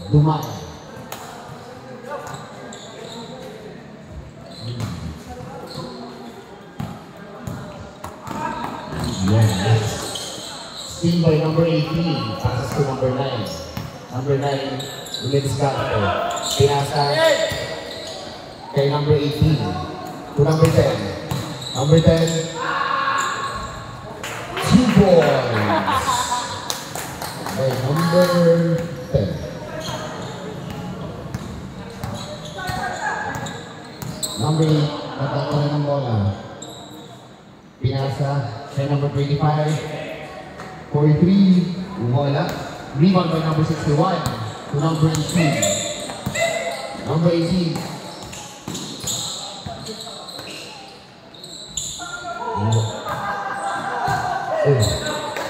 Dumay. Yes. Steal by number 18. Passes to number 9. Number 9, Ulitis Gato. Pinasa kay number 18. To number 10. Number 10. 2 points. By number 10. Number 8, natatawa ng bola. Pinasa kay number 25. 43, wala. Rebound by number 61 to number 18. Number 18.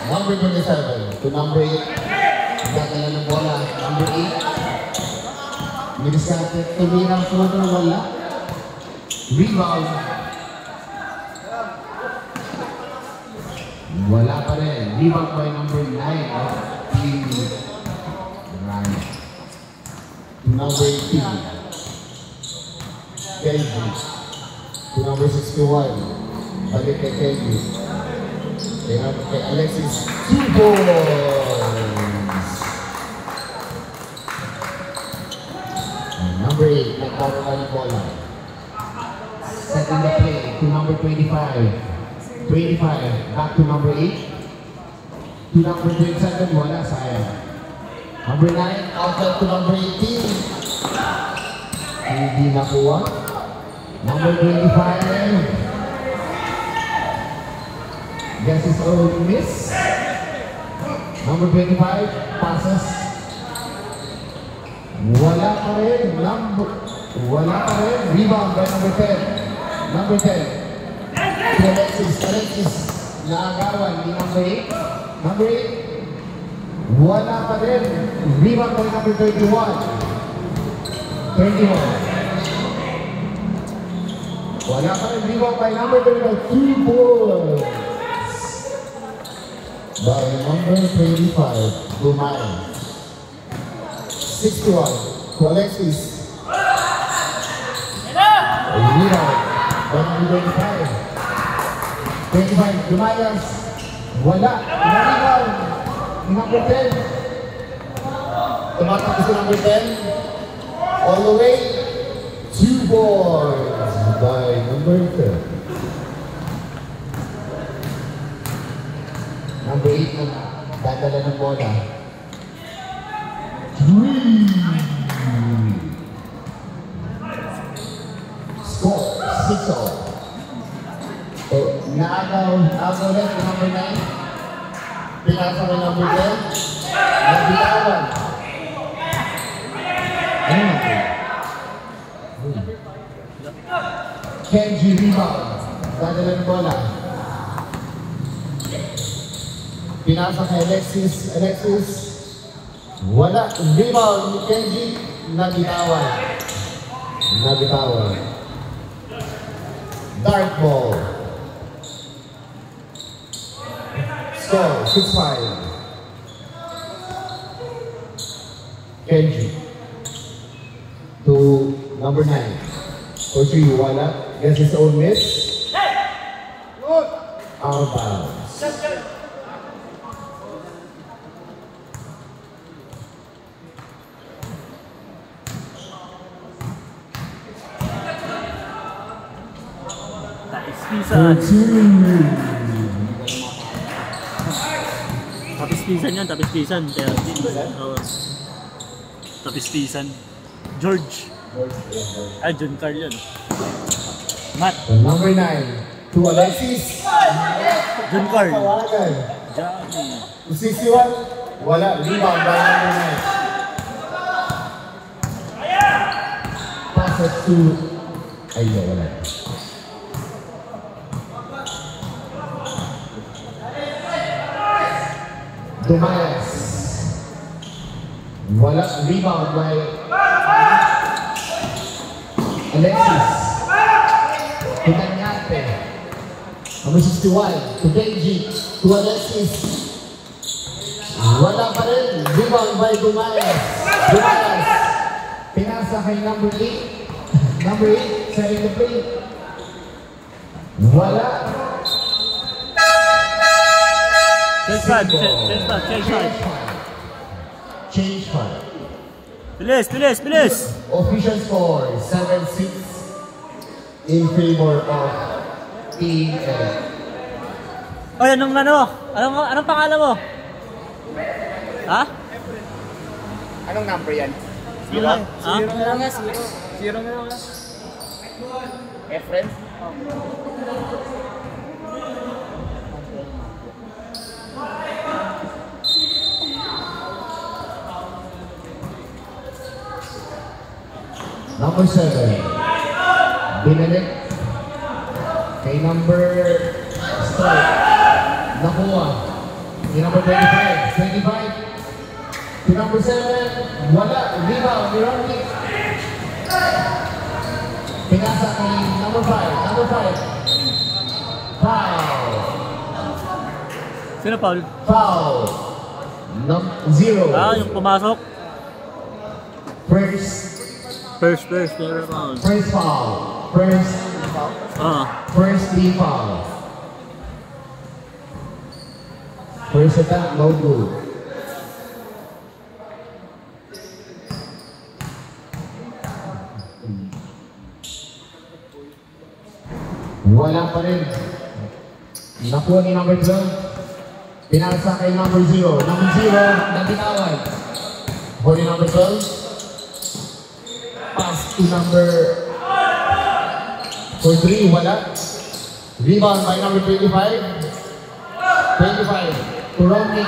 Number 27 to number 8. Natatawa ng bola. Number 8. Minisate, tumirang floater, wala. Rebound. Wala pa rin. Rebound by number 9 of Team Right. To number 18. Kelvin. To number 61. Balik kay Kelvin. Kay Alexis. 2 points. Number 8. Nagkaroon ng bola. Setting the play to number 25. 25, back to number 8. To number 27, wala, sayang. Number 9, outlet to number 18. Hindi nakuha. Number 25. Guess it's all miss. Number 25, passes. Wala pa rin. Wala pa rin. Rebound by number 10. Number 10. Alexis, naagawan ni number 8. Number 8, wala pa rin. Rebound by number 31. 31. Wala pa rin. Rebound by number 31. 2 points. By number 25, Dumay. 61 to Alexis. Rebound by number 25. 25, Dumayas. Wala. Naligaw. Number 10. Tumatapos sa number 10. All the way. 2 points by number 10. Number 8 na dadala ng bola. 3. Score. 6-0. Naagaw ulit yung number 9. Pinasa ko yung number 10. Nabitawan. Ano natin? Kenji rebound. Dadala ng bola. Pinasa kay Alexis. Alexis. Wala. Rebound ni Kenji. Nabitawan. Nabitawan. Dark ball. Score, 6-5. Kenji. To number 9. For 3, wala. Guess his own miss. Out of bounds. Tapis-pisan yan, tapis-pisan. Tapis-pisan. George. Ah, John Carl yun. Matt. Number 9. To Alexis. John Carl. Johnny. To 61. Wala. Rebound by number 9. Passes to... Ayun, wala. Dumayas. Wala. Rebound by Alexis. To Danyate. Number 61. To Benji. To Alexis. Wala pa rin. Rebound by Dumayas. Dumayas. Pinasa kay number 8. Number 8, setting the play. Wala. Change five, change five, change five. Change five. Bilis, bilis, bilis! Official score, 7-6 in favor of Team L. Oy, anong pangalan mo? Ha? Anong number yan? Zero? Ha? Zero na lang nga, zero. Zero na lang nga. Efren? Number 7. Binalik. Kay number strike. Nakuha. Kay number 25. 25. To number 7. Wala. Rebound. Mirotic. Pinasa kay number 5. Number 5. Foul. Sino foul? Foul. 0. Ah, yung pumasok. First Never foul. First foul. First team foul. First attack, no good. Wala pa rin. Nakuha ni number 12. Pinasa kay number 0. Number 0, nabitawan. For ni number 12. Pass to number 3, wala. Rebound by number 25. 25 to Romney.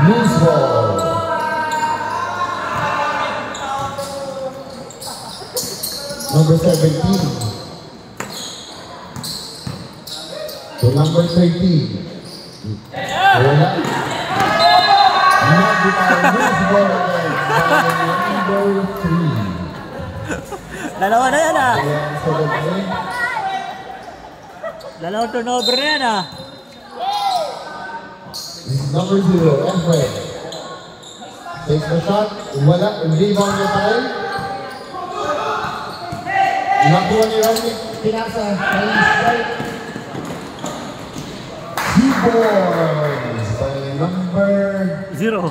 Loose ball. Number 17 to number 13. Wala. Dalawa na yan ah. Dalawang turnover na yan ah. Number 0, Efren. Takes the shot. Wala. Rebound na tayo. Nakuha ni Romney. Pinasa. Strike. Keyboards by number 0.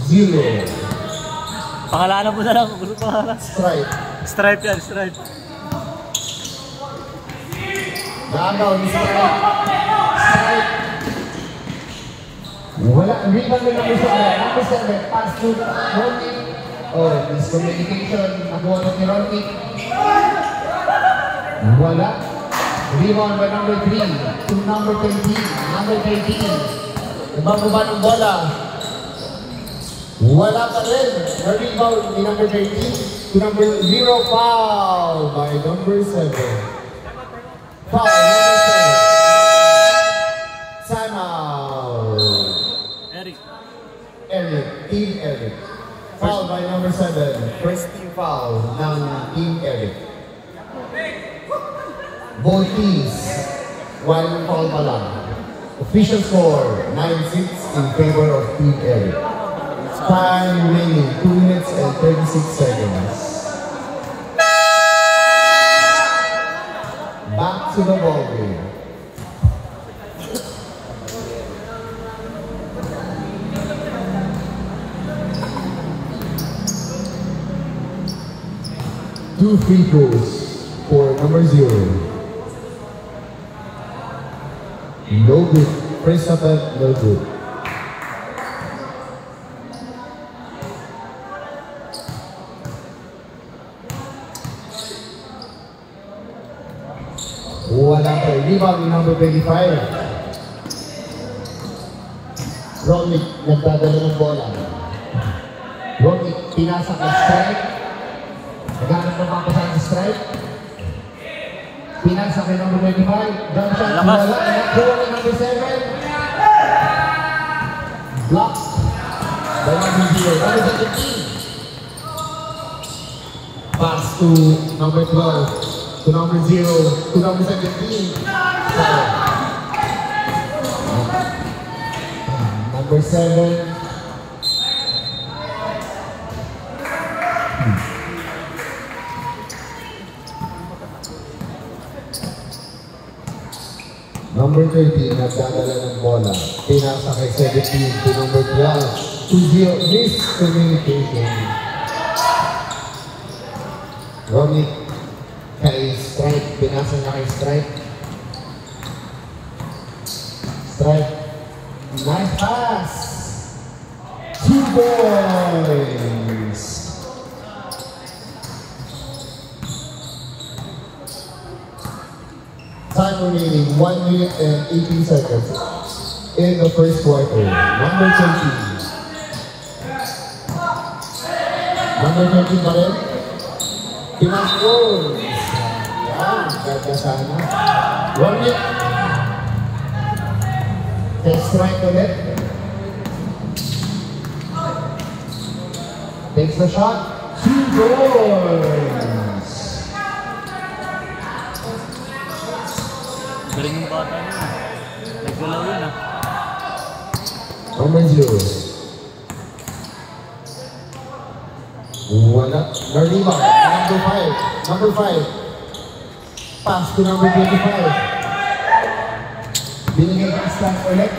0. Pakalanan mo na lang kung gusto pangalan. Stripe. Stripe yan, stripe. Nagaw ni Stripe. Stripe. Wala. Rebound na number 7. Number 7. Pass to Romney. Oh, miscommunication. Nakuha na ni Romney. Wala. Rebound by number 3 to number 13. Number 13. Nabababa ng bola. Wala pa rin. Rebound ni number 13 to number 0. Foul by number 7. Foul number 7. Time out. Eric. Team Eric. Foul by number 7. First team foul ng Team Eric. Both teams, one foul pa lang. Official score, 9-6 in favor of Team Eric. Time remaining, 2 minutes and 36 seconds. Back to the ball game. Two free throws for number 0. No good. First attempt, no good. Wala pa. Rebound ni number 25. Romney, nagdadala ng bola. Romney, pinasa ka strike. Naghanap ng papasan sa strike. Pinasa kay number 25. Jump shot. Wala. Nakuha ni number 7. Block. By number 0. Number 17. Pass to number 12. to number 0, to number 17. Number 7. Number 13, nagdadala ng bola. Pinasa kay 17 to number 12. 2-0, miscommunication. Romy kay Strike. Pinasa na kay Strike. Strike. Nice pass! 2 boys! Time remaining 1 minute and 18 seconds in the first quarter. Number 13. Number 13 pa rin. Pinag-goals. Yan, ganda sana. 1 minute. Take strike ulit. Takes the shot. 2 goals. Galing yung bata niya. Naggalaw yun ah. Number 0. Wala. Narima. Number 5. Number 5. Pass to number 25. Binigay ka stand ulit.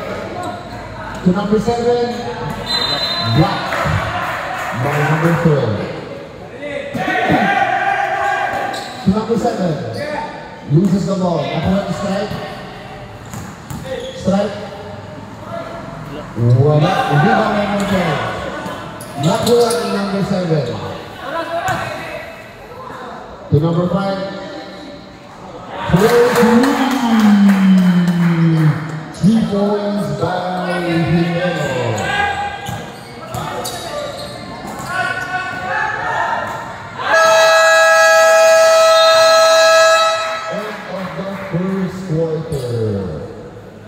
To number 7. Block. By number 12. To number 7. Loses the ball. Nakuha ni strike. Strike. Wala. Hindi ba number 12? Nakuha ni number 7. To number 5. 3 points by Himeno.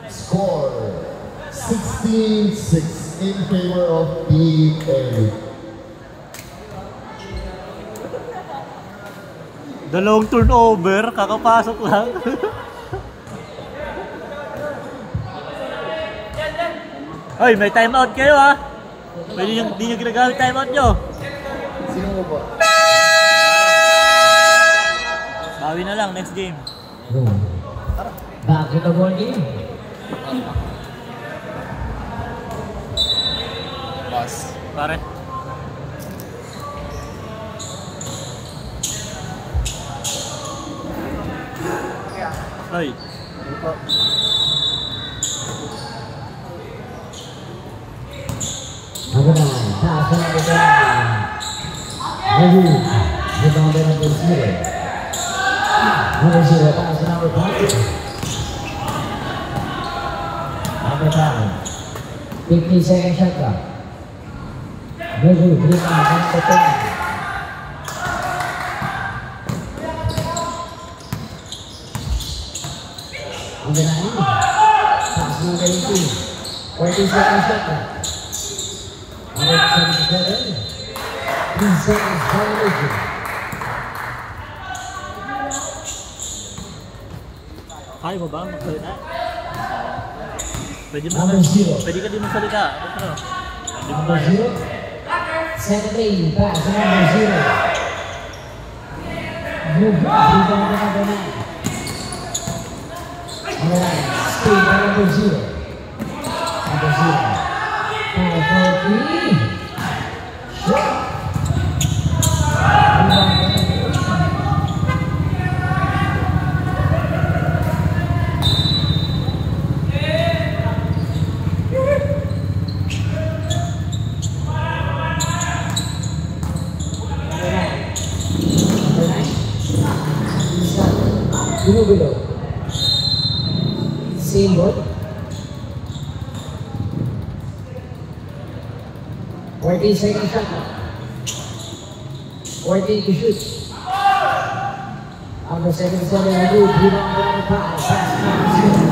Score 16-6 in favor of Team Eric. Dalawang turnover, kakapasok lang. Hoy, may timeout kayo ha. Pwede hindi nyo ginagamit timeout nyo. Sino mo po? Bawi na lang, next game. Back to the ball game. Boss. Pare. Hoy. Ako na, taas na ako dyan. Ayun, rebound na number 0. Number 0, taas na number 5. Number 5. 50-second shot clock. Ayun, rebound number 10. Number 9. Taas na number 18. 40-second shot clock. Number 77. 3 seconds violation. Kaya mo ba magsalita? Pwede mo Number 0. Pwede ka din magsalita. Ano? Number 0. Second lane, pass to number 0. Move back, rebound to number 9. Number 9, stay to number 0. Number 0. Power for 3. Shot. Rebound to number 8. Below. Same ball. 14 seconds shot. 14 to shoot. Number 77, good. Rebound number 5. Pass number 0.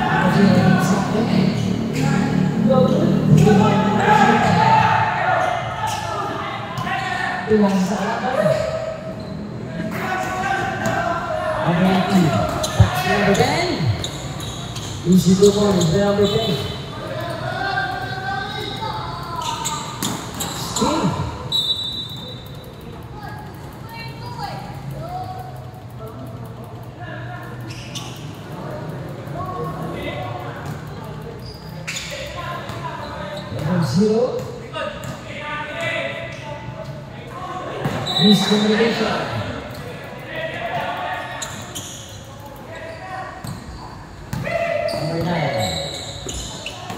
Number 0, second. Rebound number 0. Tulang sa kalaban. Number 18. Pass to number 10. Easy 2 points for number 10. Steve. Number 0. Miscommunication. Number 9.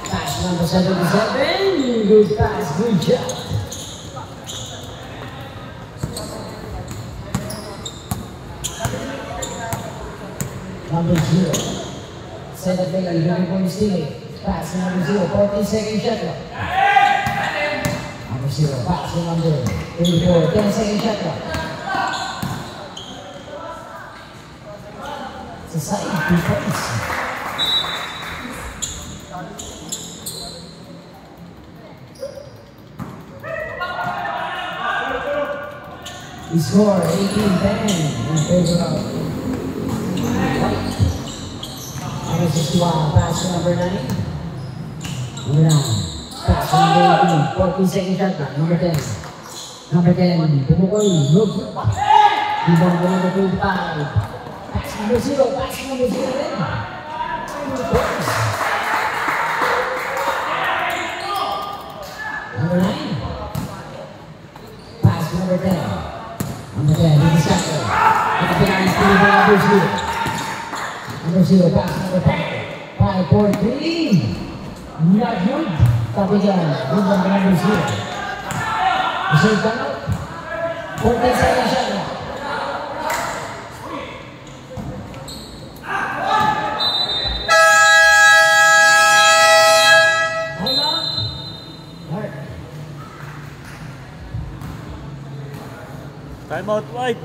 Pass number 77. Good pass, good job. Number 0. Set up play, looking for stealing. Pass number 0, 14-second shot clock. Number 0, pass to number 34, 10-second shot clock. It's a side, 2 points. We score 18-10 in favor of White. Number 61, pass to number 9. Number 9, pass to number 18, 14-second shot clock. Number 10. Number 10, pumukol, no good. Rebound to number 25. Pass number 0, pass number 0 then. Number 9, pass to number 10. Number 10, this is Sacco. Number 10, number 0. Number 0, pass number 5. 5, 4, 3. Not good. Tapi dyan, good number 0. Reserve ka na. 14-second shot na. Time out, White.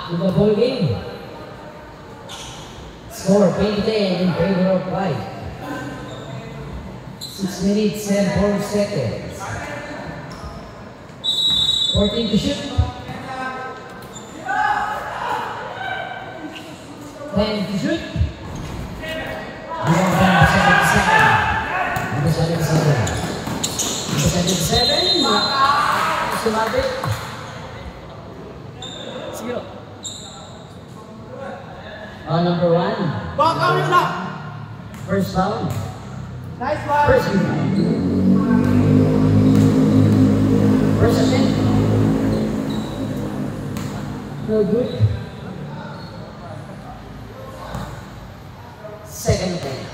The ball game. Score 20-10 in favor of White. 6 minutes and 4 seconds. 14 to shoot. 10 to shoot. Number 77. Number 77. Sumabit. Sige. Number 1. First foul. Nice one. First rebound. First attempt. No good. Second attempt.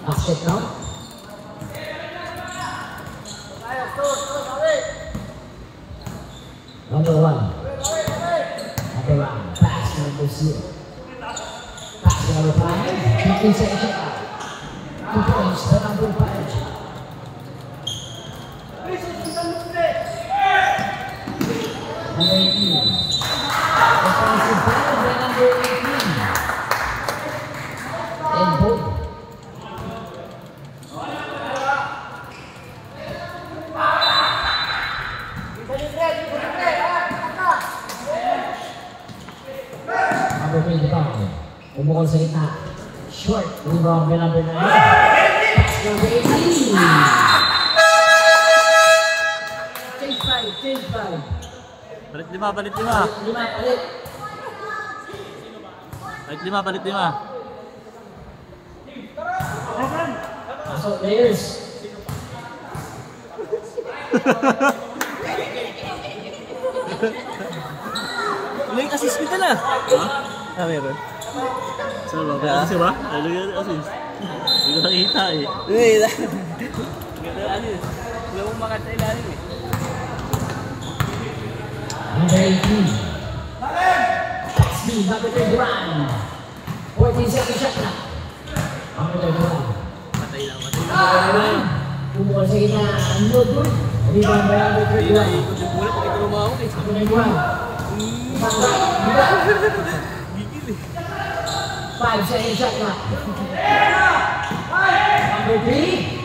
Basket count. Number 1. Number 1. Pass number 0. Pass number 5. 15-second shot out. 2 points to number 5. Number 18. Offensive foul by number 18. And both. Number 25. Umukol sa gitna. Short. Rebound by number 9. Pass number 18. Change 5. Palit 5, palit 5. 5 palit. Palit 5, palit 5. So, players. May assist kita na. Ha? Meron. Saan ba? May assist ba? Ano yung assist? Hindi ko nakikita eh. Hindi. Ganda assist. Wala mong makata ilalim eh. Number 18. Speed, number 31. 14-second shot na. Number 31. Matay lang. Pumukol sa gitna. No good. Rebound by number 31. Ikot yung bola pag ito lumawak eh. 21. Gigil eh. 5-second shot clock. Number 3.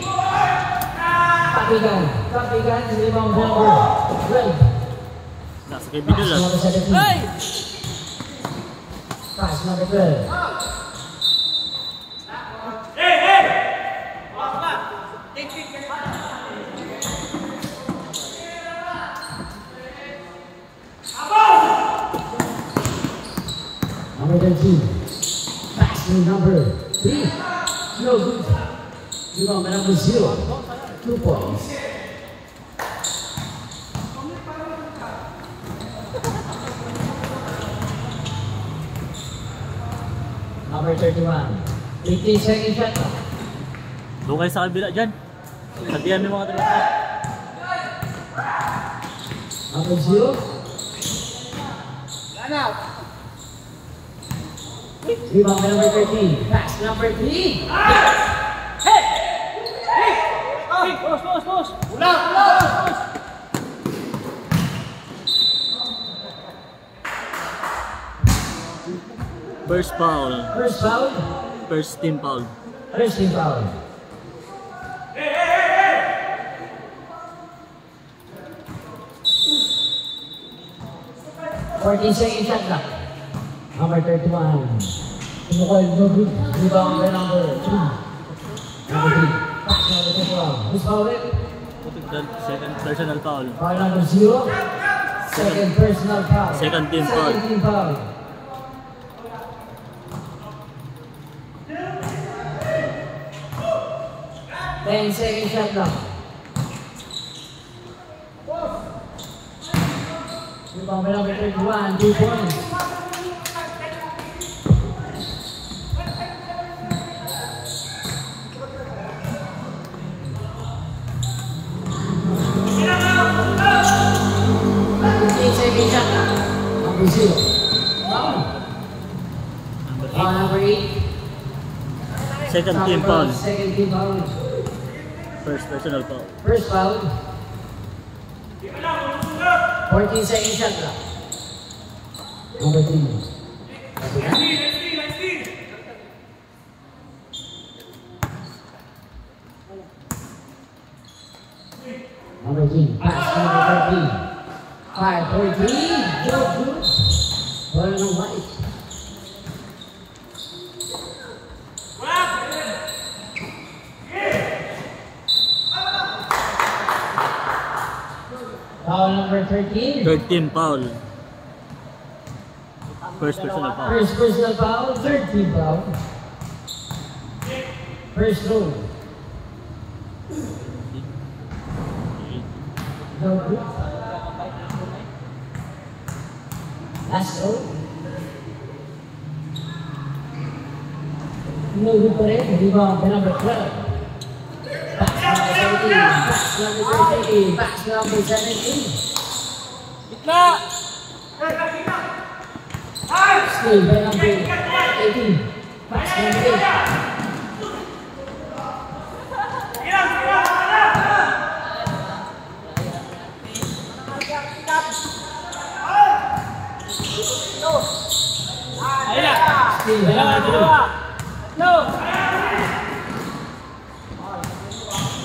Kapigan. Kapigan, rebound number 12. Nasa kay Bidol Pass number 17. Ay! Pass number 12. Number 13. Pass to number 3. No good. Rebound by number 0. 2 points. Number 31. 15-second shot. Doon kayo sa kabila dyan. Sabihan mo mga talaga. Number 0. Rebound by number 13. Pass number 3. Boss! First foul. First foul. First team foul. First team foul. Second shot clock. Number 31. Tumukol, no good. Rebound by number 3. Number 3. Pass number 21. Who's foul it? Second personal foul. Foul number 0. Second personal foul. Second team foul. Second team foul. Second shot clock. Rebound by number 31. 2 points. Second shot clock. Number 0. Foul. Foul number 8. Second team foul. Second team foul. First personal foul. First foul. 14-second shot clock. Number 3. Number 3. Pass number 13. 5-14. No good. Wala ng white. Foul number 13. Third team foul. First personal foul. First personal foul. Third team foul. First row. No good. Last row. No good pa rin. Rebound by number 12. Pass number 13. Pass number 13. Pass number 17. Gitna! Steal by number 18. Pass number 8. Ayun na! Steal by number 2. No!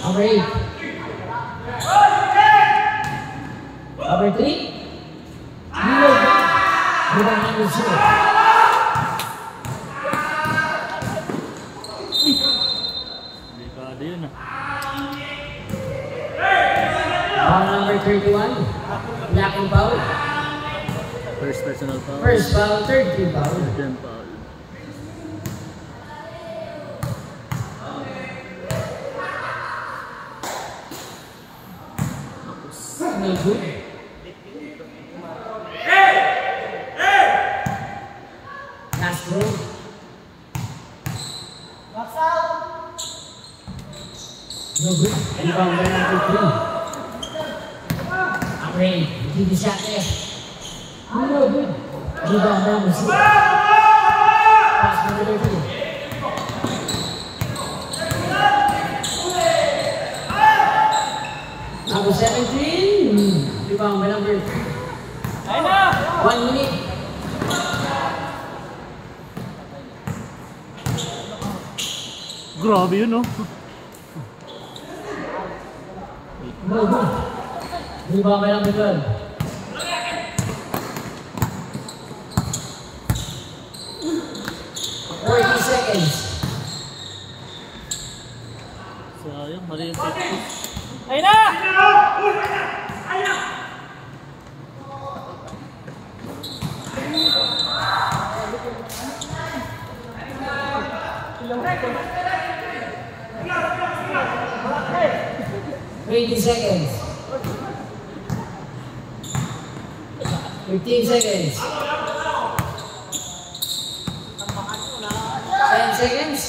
Number 8. Number 3. Rebound number 0. Delikado yun ah. Foul number 31. Blocking foul. First personal foul. First foul, third team foul. Third team foul. No good. Last row. No good. Rebound by number 3. Number 8. Keep the shot there. No good. Rebound by number 6. Pass number 13. Number Number 17. Rebound by number 1 minute. Grabe yun, no? Rebound by number 12. Seconds. Sayang, mali yung 50. Ayun na! Seconds. 15 seconds. 10 seconds.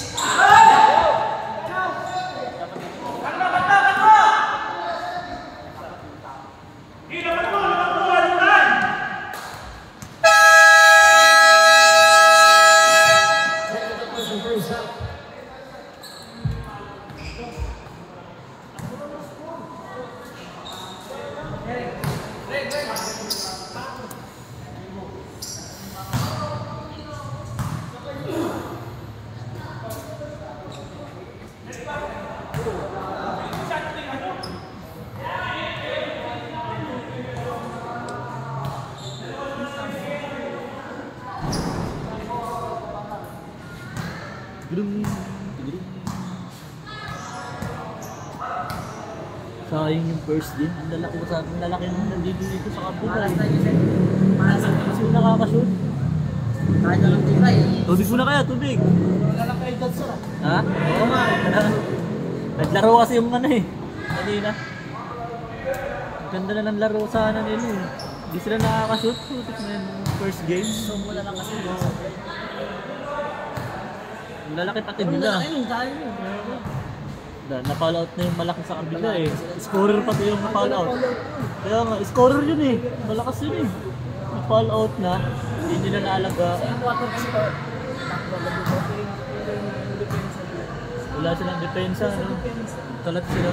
Sayang yung first game. Ang lalaki ko sa akin. Ang lalaki nung nandito dito sa kabila. Kasi mo nakakashoot. Tubig mo na kaya, tubig. Ha? Oo nga. Naglaro kasi yung ano eh. Kanina. Ganda na ng laro sana nila eh. Hindi sila nakakashoot. Putik na yung first game. So mula lang kasi. Ang lalaki pati nila. Na-fall out na yung malaki sa kabila eh. Scorer pati yung na-fall out. Kaya nga, scorer yun eh. Malakas yun eh. Na-fall out na, hindi nila naalaga. Wala silang depensa, no? Talat sila.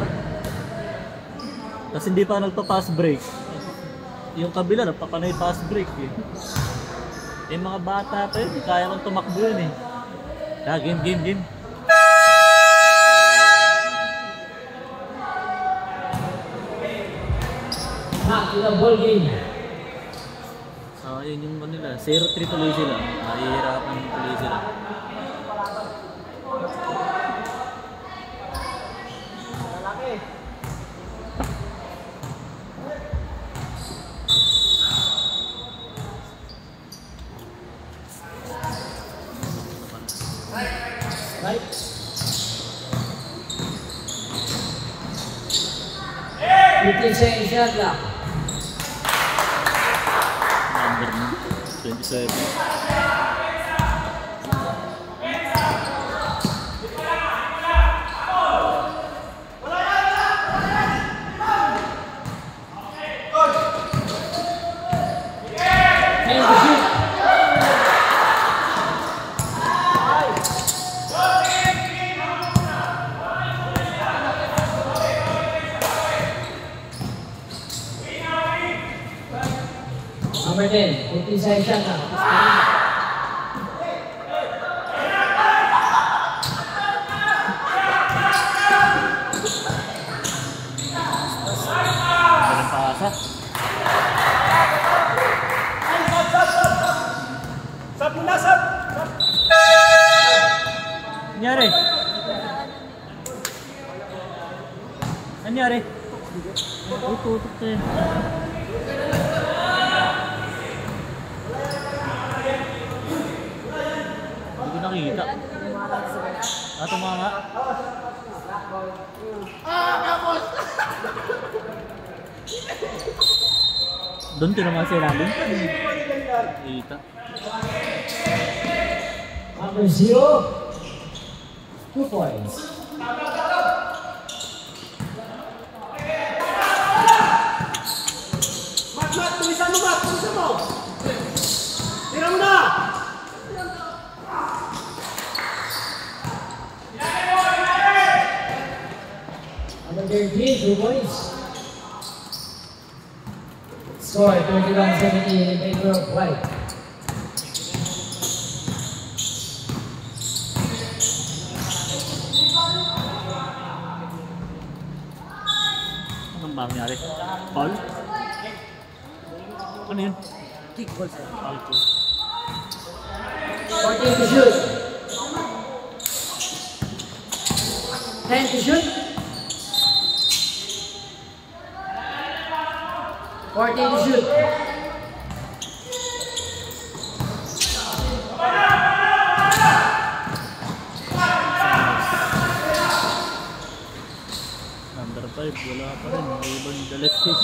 Tapos hindi pa nagpa-pass break. Yung kabila, nagpapanay pass break eh. Yung mga bata pa yun, kaya kong tumakbo yun eh. Kaya game. Ball game. Yun yung kanila. 0-3 tuloy sila. Mahihirapan tuloy sila. Right. 15 seconds shot clock. Number 27. Number 10, 15 seconds shot clock. Walang paasa. Nangyari? Nangyari? Uy, tutok na yun. Hindi ko nakikita. Tumama. Doon tinama si Ralin. Kita. Number 0, 2 points. Tulisan mo! Tira mo na! Number 13, 2 points. Score 31-17 in favor of White. Anong ba nangyari? Foul? Ano yun? Kick ball sir. Foul ko. 14 to shoot. 10 to shoot. 14 to shoot. Number 5, wala pa rin. Rebound Alexis.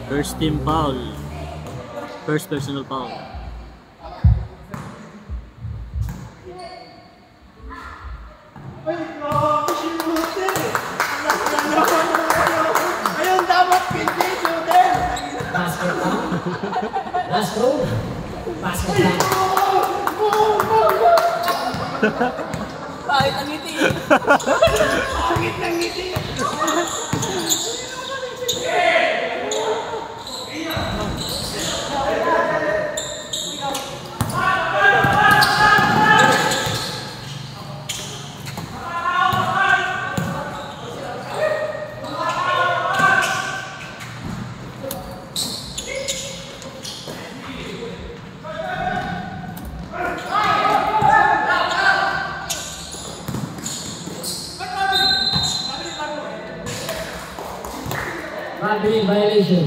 First team foul. First personal foul. Ayun, dapat pindi shooter! Basket lang. Last throw. Basket lang. Bakit ang ngiti? Bakit ang ngiti? Robbery violation.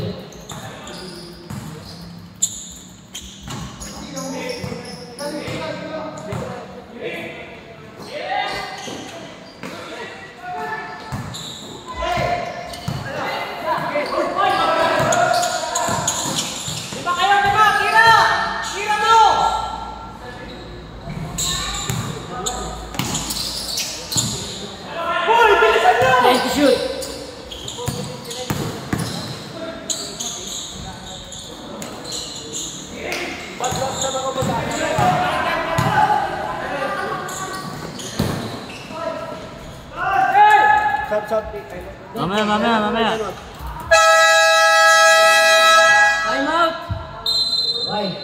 Time to shoot. Mamaya. Time out. White.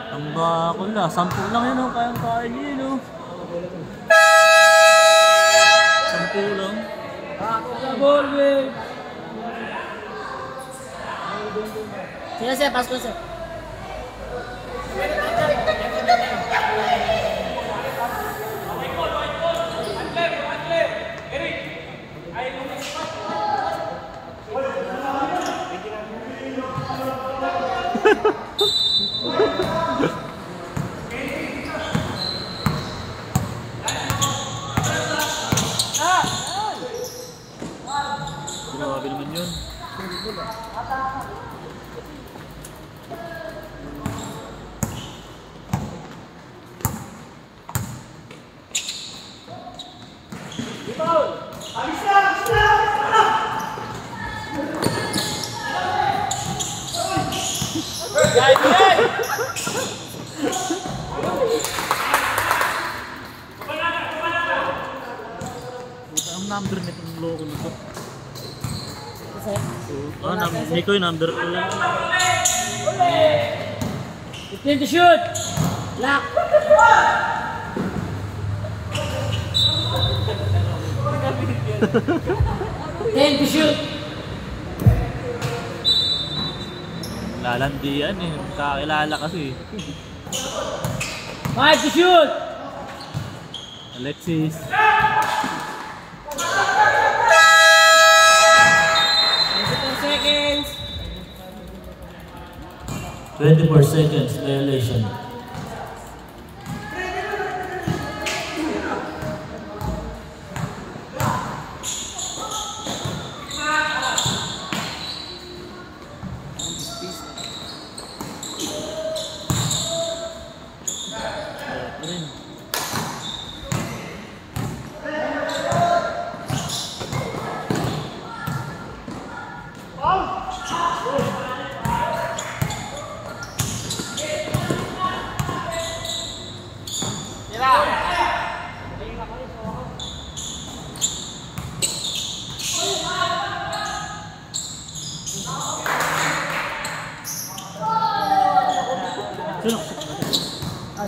Tamba ko na. 10 lang yun, oh. Kayang-kaya niyo yun, oh. 10 lang. Ball, babe! Sino siya? Pass ko siya. Grabe naman yun. Ang number nitong loko na to. Nico yung number 2 yan. 15 to shoot. Lock. 10 to shoot. Lalandi yan eh. Kakilala kasi. 5 to shoot. Alexis. 24 seconds violation.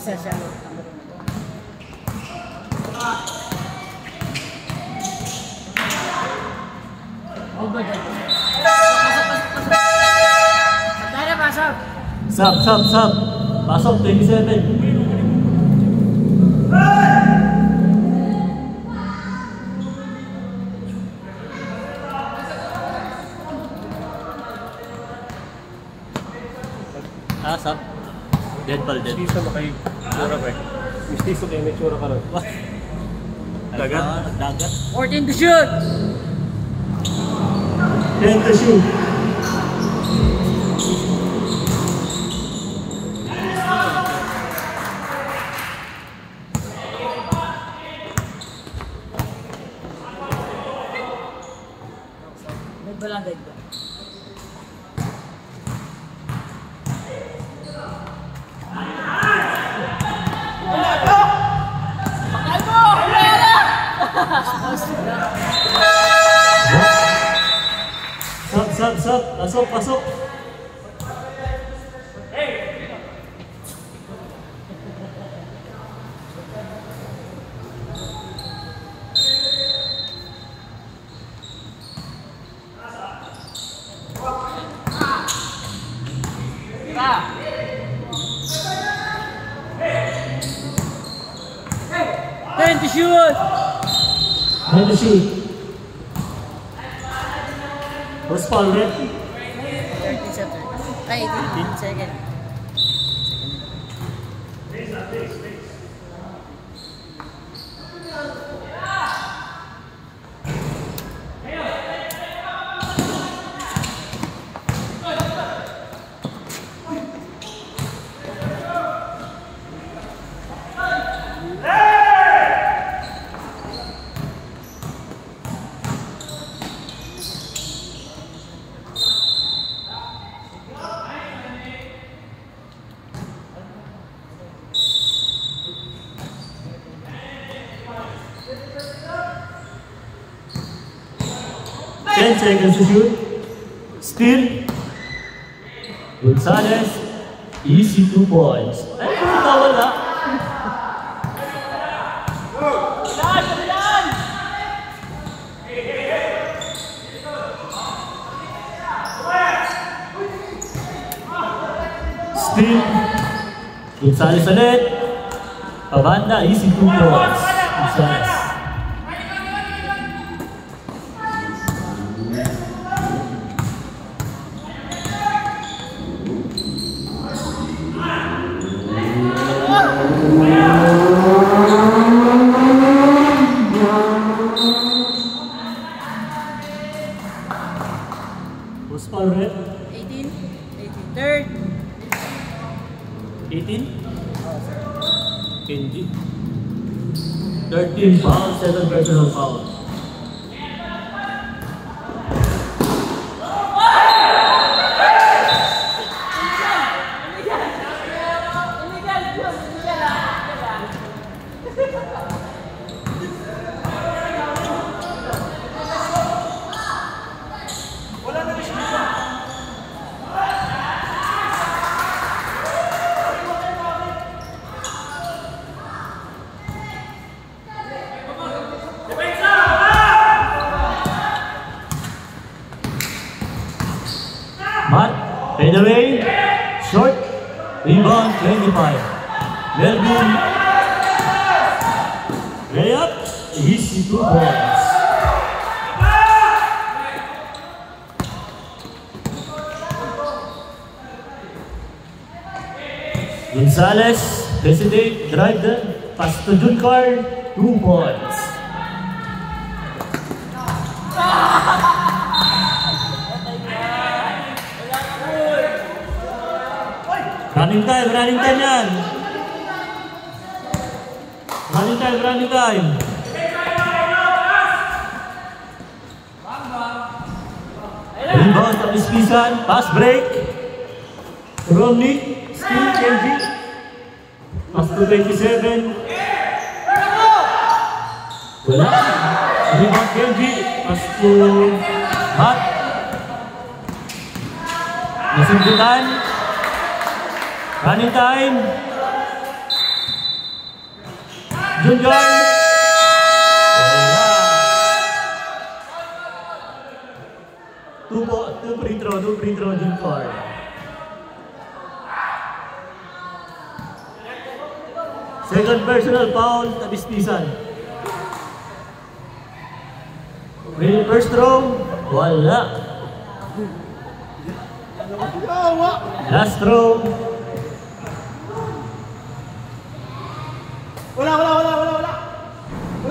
isa siya. Pasok. Sub. Pasok, 27. Sub. Dead ball, dead. Mistiso mo kay Tsura ba? Mistiso kayo, may Tsura ka rin. Dagat? Dagat. 14 to shoot! 10 to shoot. Nagbalangay ba? Sub. Pasok. Ten to shoot! What's foul red? 30 seconds. Ay, 18 seconds. Seconds to shoot. Steal. Gonzalez. Easy 2 points. Ay, wala. Steal. Gonzalez ulit. Pabanda. Easy 2 points. Gonzalez. What's foul red? 18. Third. 18? Kenji. 13 fouls, 7 personal fouls. Matt, fade away, short, rebound 25. Melvin, layup, easy 2 points. Gonzalez, hesitate, drive the pass to Juncar, 2 points. Running time yan. Running time. Rebound sa Pispisan, pass break. Romney, still Kenji. Pass to 27. Wala. Rebound Kenji, pass to Matt. Nasimputan. Running time. Junjun. Two free throw, Junjun. Second personal foul, tabistisan. First throw, wala. Last throw.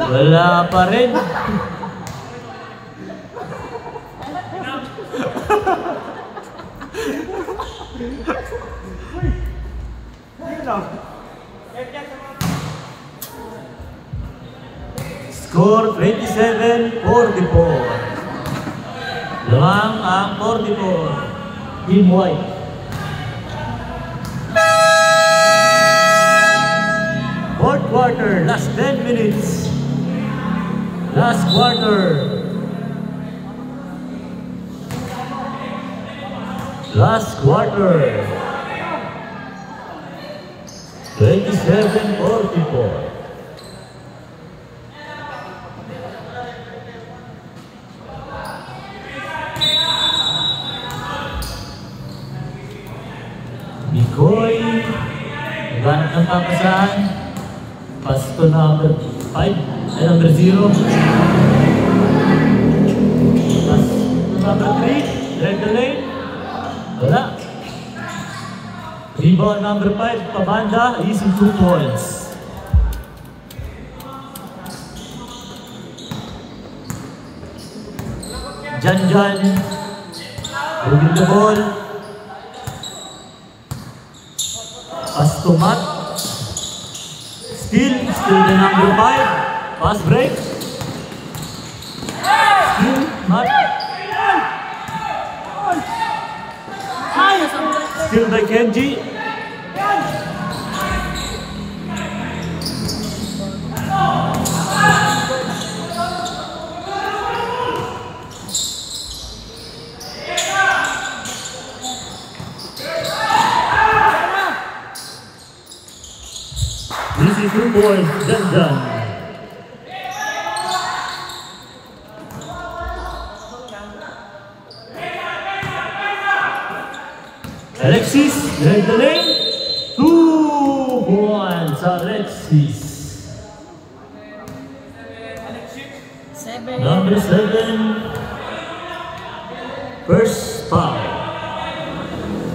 Wala pa rin. Score 27-44. Lamang ang 44. Team White. Fourth quarter, last 10 minutes. Last quarter. Last quarter. 27-44. Mikoy, ganap ng papasahan. Pass to number 5, number 0. Pass to number 3, direct the lane. Wala. Rebound number 5, pabanda, easy 2 points. Jan, moving the ball. Pass to Matt. Still the number 5. Pass break. Still Matt. Still by Kenji. This is 2 points, done. Alexis, direct the lane. 2 points, Alexis. Number 7. First foul.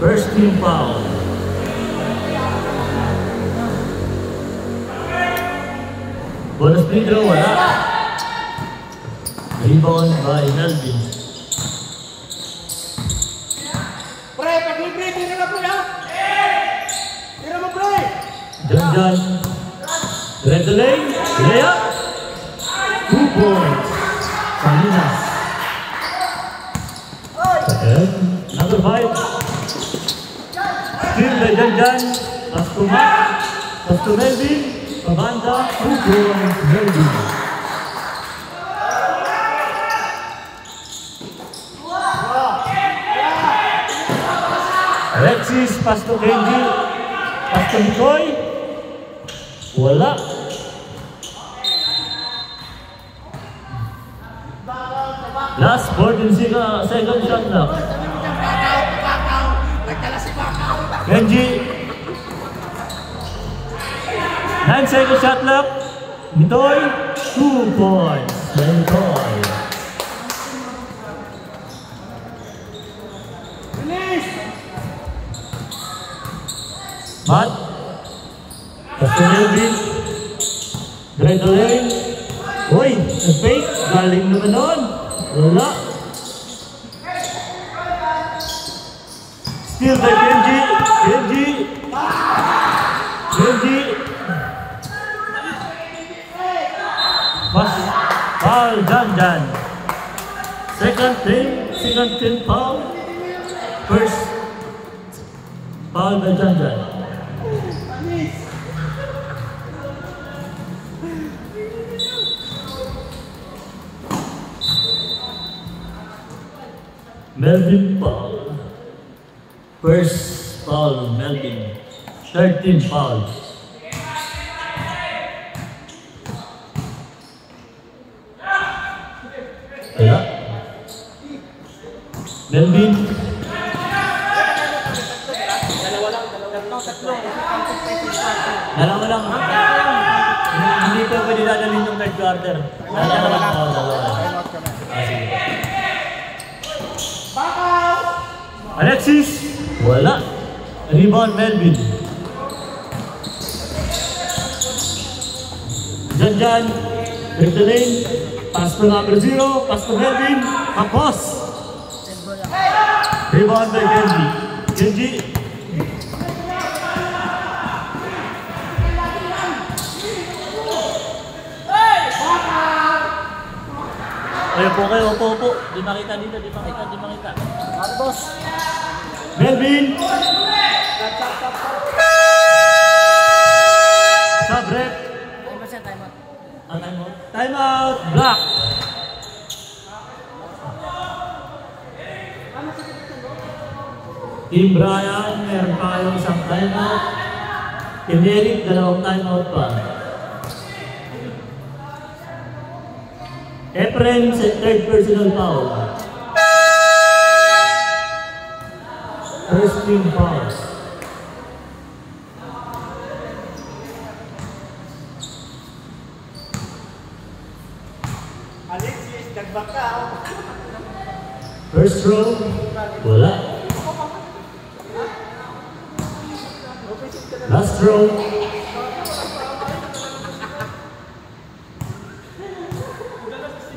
First team foul. Bonus free throw, wala. Rebound by Melvin. Pre, pag-libre, tira na pre, ha? Tira mo, pre! Jan. Direct the lane. Layup. 2 points. Salinas. And number 5. Still by Jan. Pass to Matt. Pass to Melvin. Pabanda. 2 points. Melvin. Alexis, pass to Kenji, pass to Mikoy, wala. Last 14 second shot clock. Kenji, 9 second shot clock. Mikoy, 2 points. Mikoy. Matt, pass to Melvin, direct the lane. Uy, nag-fake, galing naman nun. Wala. Still by Kenji. Pass, foul, Jan. Second team foul. First foul by Jan. Melvin foul. First foul, Melvin. 13 fouls. Wala. Melvin. Dalawa lang. Hindi ko pwede dadalhin yung third quarter. Dalawa lang. Alexis. Wala. Rebound Melvin. Jan. Break the lane. Pass to number 0. Pass to Melvin. Kapos. Rebound by Genji. Ayo po kayo, opo. Di makita dito, di makita. Ano boss? Melvin! Sub-rep. Time out! Block! Team Brian, meron pa kayong isang time out. Team Eric, dalawang time out pa. Efren, third personal foul. First team foul. Alexis, nagbaka. First row, wala. Last row.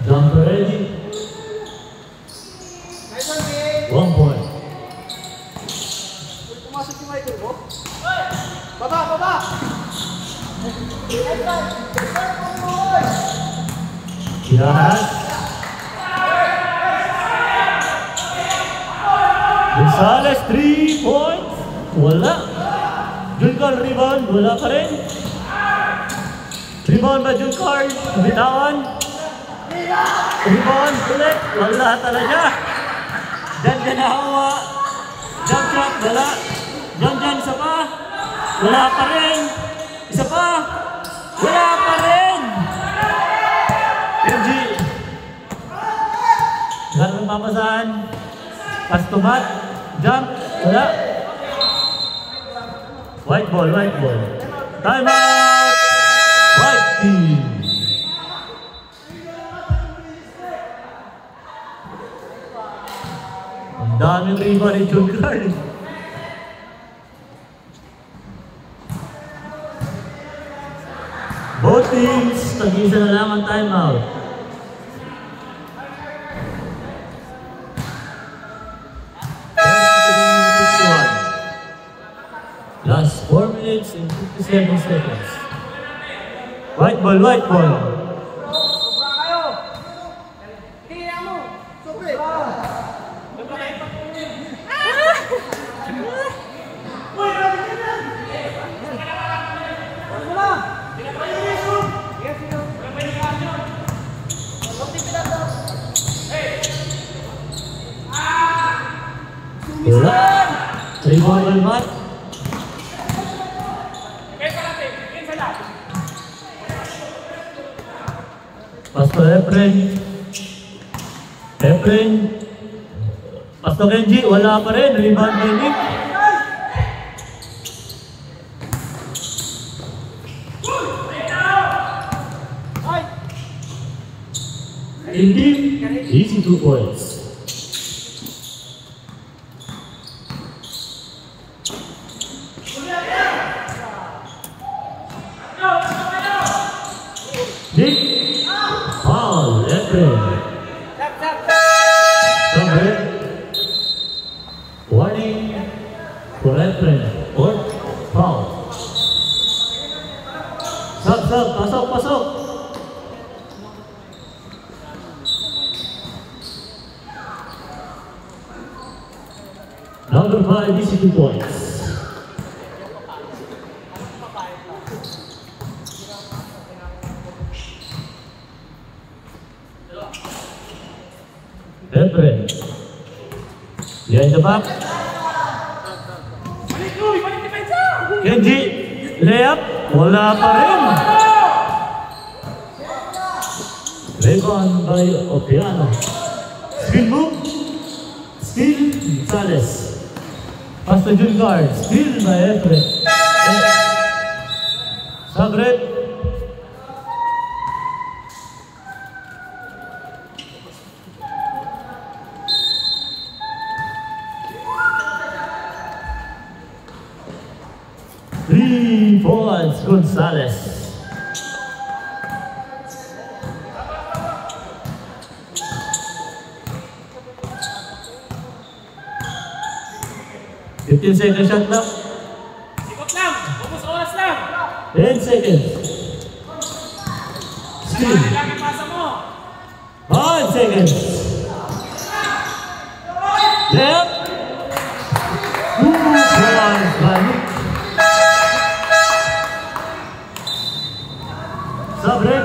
Jumper ready. 1 point. Pumasok yung idol mo. Baba! Tirahan. Gonzales 3 points. Wala. Juncar rebound. Wala pa rin. Rebound ba Juncar? Bitawan. Rebound ulit. Wala talaga. Jan nahawa. Jump shot. Wala. Jan isa pa. Wala pa rin. Isa pa. Wala pa rin. MG. Ganun papasahan. Pass to mat. Jump. Wala. White ball. Time out. White team. Ang daming rebound ni Juncar. Both teams, tag-isa na lang ang timeout. Last 4 minutes and 57 seconds. White ball. Wala. Rebound mat. Pass to Efren. Pass to Genji. Wala pa rin. Rebound by Nick. Indeed, easy 2 points. Nick, foul, Efren. Warning for Efren, or foul. Pasok. Number 5, easy 2 points. Efren. Behind the back. Genji. Layup. Wala pa rin. Rebound by Opiano. Screen move. Steal Gonzalez. Pass to June guard. Steal by Efren. Sabret. Three points, Gonzalez. Fifteen seconds shot clock. Ikot lang! Bubus oras lang! 10 seconds. Steal. Lagi pasa mo! 5 seconds. Left. 2 points, balik. Sabret.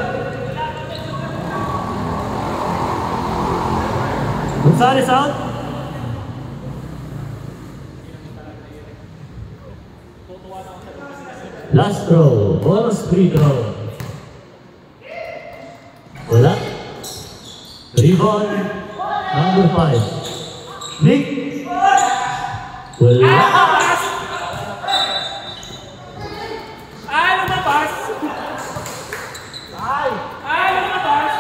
Gonzalez out. Last throw, bonus free throw. Wala. Rebound, number 5. Nick. Wala. Ay, lumabas! Ay, lumabas!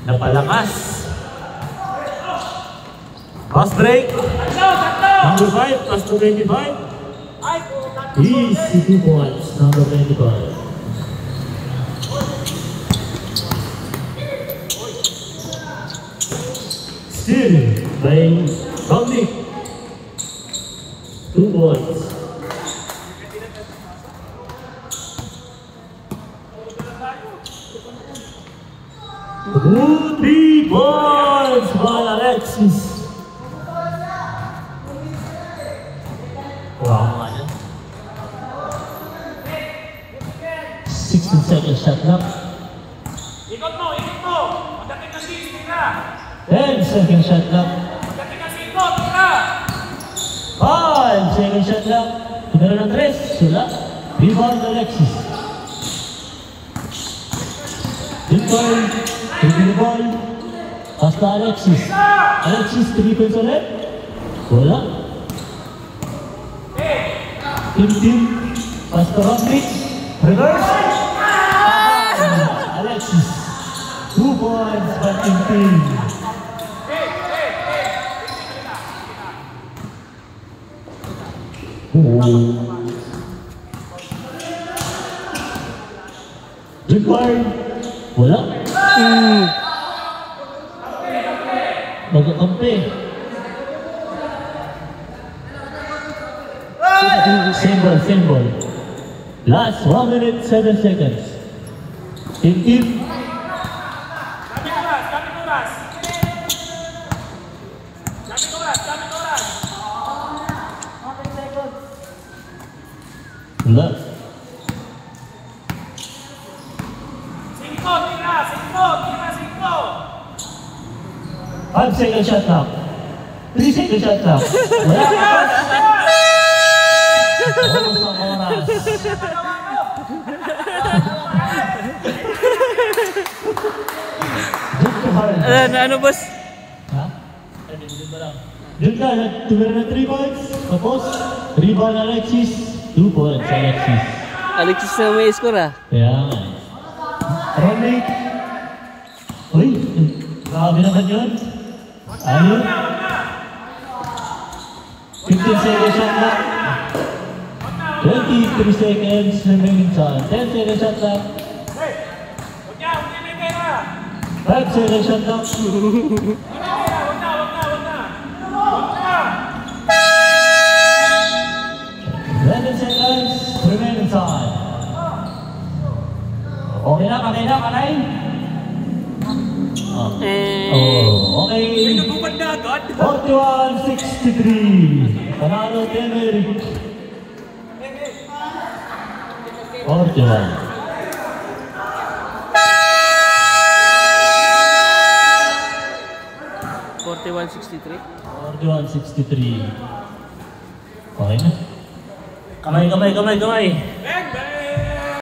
Napalakas. Fast break. Number 5, plus to 25. Easy 2 points, number 25. Still by Dominic. 2 points. Good 3 points by Alexis. Wow, 16 seconds shot clock. Ikot mo! Ikot mo! Pagdating ng lead, tira! 10 seconds shot clock. Pagdating ng ikot, tira! 5 seconds shot clock. Tumira ng 3. Sula. Rebound Alexis. Good ball. Taking the ball. Pass to Alexis. Alexis, 3 points ulit. Wala. Team. Pass to Rockmix. Reverse. Alexis. 2 points by team. Required. Wala. Magkakampi. Same ball. Last 1 minute, 7 seconds. Team. Gamit oras! Wala. 5 seconds shot clock. 3 seconds shot clock. Wala ka pa. Oras ang oras. Ano boss? Ha? Doon ka, tumira ng 3 points. Tapos, rebound Alexis. 2 points Alexis. Alexis na may score ah. Kaya nga. Rollmate. Uy, grabe naman yun. Ayun. 15 seconds shot clock. 23 seconds remaining time. 10 seconds shot clock. 5 seconds shot clock. 11 seconds remaining time. Okay na, kanay. Oh, okay. 41-63. Panalo Teneric. 41. 41-63. 41-63. Okay na. Kamay, kamay, kamay, kamay.